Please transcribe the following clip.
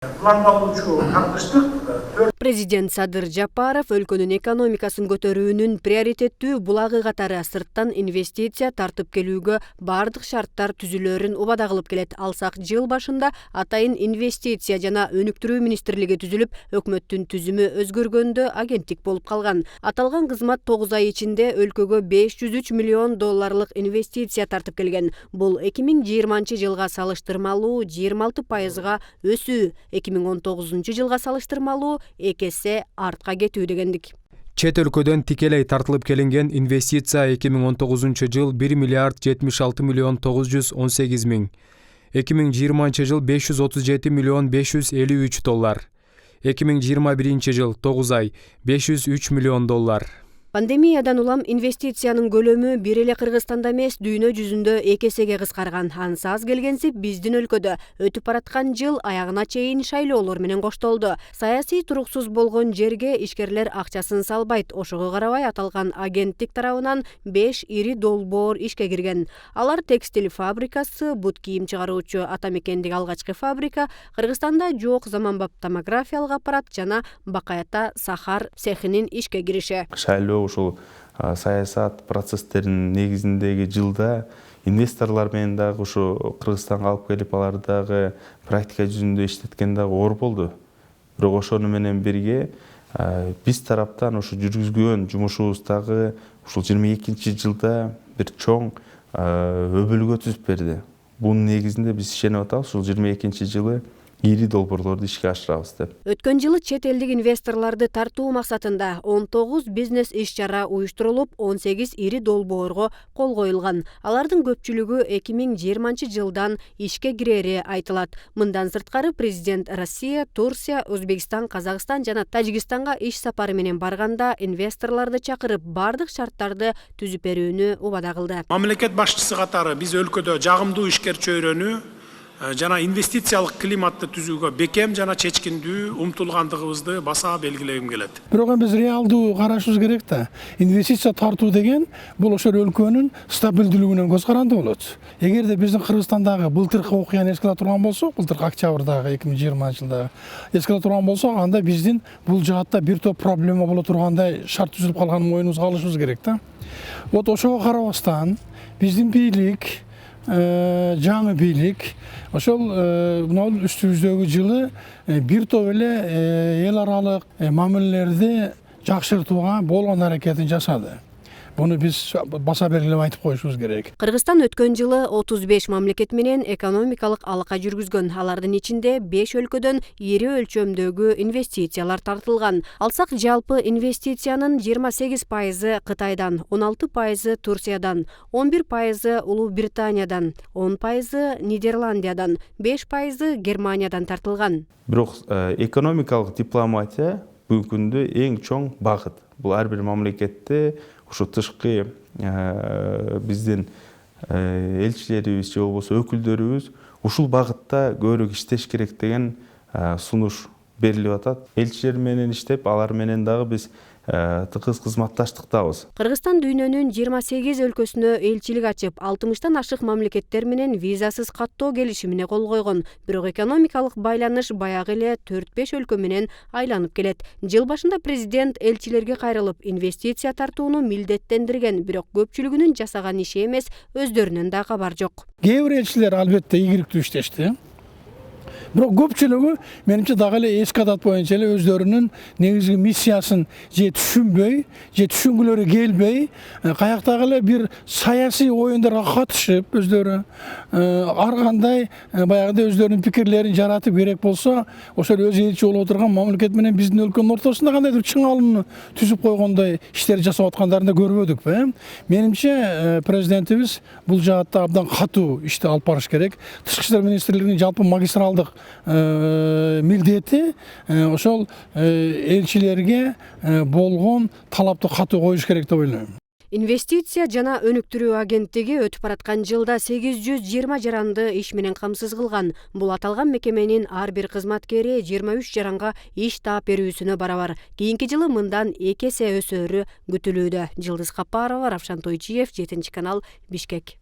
Пландалуучу тартыштык Президент Садыр Жапаров өлкөнүн экономикасын көтөрүүнүн приоритеттүү булагы катары сырттан инвестиция тартып келүүгө бардык шарттар түзүлөрүн убада кылып келет. Алсак жыл башында атайын инвестиция жана өнүктүрүү министрлиги түзүлүп, өкмөттүн түзүмү өзгөргөндө агенттик болуп калган. Аталган кызмат 9 ай ичинде өлкөгө 503 миллион долларлык инвестиция тартып келген. Бул 2020 жылга салыштырмалуу 26%га өсүү, 2019 жылга салыштырмалуу экесе артка кетүү дегендик. Чет өлкөдөн тикелей тартылып келинген инвестиция 2019 жыл 1 миллиард 76 миллион 918 миң, 2020 жыл 537 миллион 553 доллар, 2021 жыл 9 ай 503 миллион доллар. Пандемиядан улам инвестициянын көлөмү бир эле Кыргызстанда эмес, дүйнө жүзүндө экесеге кыскарган. Ансыз келгенсип биздин өлкөдө өтүп бараткан жыл аягына чейин шайлоолор менен коштолду. Саясий туруксуз болгон жерге ишкерлер акчасын салбайт. Ошого карабай аталган агенттик тарабынан 5 ири долбоор ишке кирген. Алар текстиль фабрикасы, бут кийим чыгаруучу Атамекендик алгачкы фабрика, Кыргызстанда жок заманбап томографиялык аппарат жана Бакаята сахар цехинин ишке кириши. Ушул саясат процесстеринин негизиндеги жылда инвесторлор менен дагы ушу Кыргызстанга алып келип алар дагы практика жүзүндө иштеткен дагы оор болду. Бирок ошону менен бирге биз тараптан ушу жүргүзгөн жумушубуз дагы ушул 22 жылда бир чоң өбөлгө түзүп берди. Бунун негизинде биз ишенип атабыз, ушул 22 жылы ири долбоорлорду ишке ашырабыз деп. Өткөн жылы чет элдик инвесторлорду тартуу максатында 19 бизнес иш-чара уюштурулуп, 18 ири долбоорго кол коюлган. Алардын көпчүлүгү 2020 жылдан ишке кирери айтылат. Мындан сырткары президент Россия, Турция, Өзбекстан, Казакстан жана Тажикстанга иш сапары менен барганда инвесторлорду чакырып, бардык шарттарды түзүп берүүнү убада кылды. Мамлекет башчысы катары биз өлкөдө жагымдуу ишкер чөйрөнү жана инвестициялык климатты түзүүгө бекем жана чечкиндүү умтулгандыгыбызды баса белгилегим келет. Бирок биз реалдуу карашыбыз керек да. Инвестиция тартуу деген бул ошол өлкөнүн стабилдүүлүгүнө көз каранды болот. Эгерде биздин Кыргызстандагы былтыркы окуяны эске ала турган болсок, былтыркы октябрдагы 2020 жылдагы эске ала турган болсок, анда биздин бул жаатта бир топ проблема боло тургандай шарт түзүлүп калганын моюнубузга алышыбыз керек да. Вот ошого карабастан биздин бийлик, жаңы бийлик ошол мына үстүбүздөгү жылы бир топ эле эл аралык мамилелерди жакшыртууга болгон аракетин жасады. Буну биз баса белгилеп айтып коюшубуз керек. Кыргызстан өткөн жылы 35 мамлекет менен экономикалык алака жүргүзгөн. Алардын ичинде 5 өлкөдөн ири өлчөмдөгү инвестициялар тартылган. Алсак жалпы инвестициянын 28% Кытайдан, 16% Турциядан, 11% Улуу Британиядан, 10% Нидерландиядан, 5% Германиядан тартылган. Бирок экономикалык дипломатия бүгүнкү күндө эң чоң багыт. Бул ар бир мамлекетте ушу тышкы биздин элчилерибиз же болбосо өкүлдөрүбүз ушул багытта көбүрөөк иштеш керек деген сунуш берилип атат. Элчилер менен иштеп, алар менен дагы биз тыгыз кызматташтыктабыз. Кыргызстан дүйнөнүн 28 өлкөсүнө элчилик ачып, 60тан ашык мамлекеттер менен визасыз каттоо келишимине кол койгон. Бирок экономикалык байланыш баягы эле 4-5 өлкө менен айланып келет. Жыл башында президент элчилерге кайрылып, инвестиция тартууну милдеттендирген, бирок көпчүлүгүнүн жасаган иши эмес, өздөрүнөн да кабар жок. Кээ бир элчилер албетте ийгиликтүү иштешти. Бирок көпчүлүгү менимче дагы эле эски адат боюнча эле өздөрүнүн негизги миссиясын же түшүнбөй, же түшүнгүлөрү келбей, каяктагы эле бир саясий оюндарга катышып, өздөрү ар кандай баягыдай өздөрүнүн пикирлерин жаратып керек болсо, ошол өз элчи болуп отурган мамлекет менен биздин өлкөнүн ортосунда кандайдыр чыңалууну түзүп койгондой иштер жасап аткандарын да көрбөдүкпү? Менимче президентибиз бул жаатта абдан катуу ишти алып барыш керек. Тышкы иштер министрлигинин жалпы магистралдык милдети ошол элчилерге болгон талапты катуу коюш керек деп ойлойм. Инвестиция жана өнүктүрүү агенттиги өтүп бараткан жылда 820 жаранды иш менен камсыз кылган. Бул аталган мекеменин ар бир кызматкери 23 жаранга иш таап берүүсүнө барабар. Кийинки жылы мындан 2 эсе өсөөрү күтүлүүдө. Жылдыз Капарова, Равшан Тойчиев, 7 канал, Бишкек.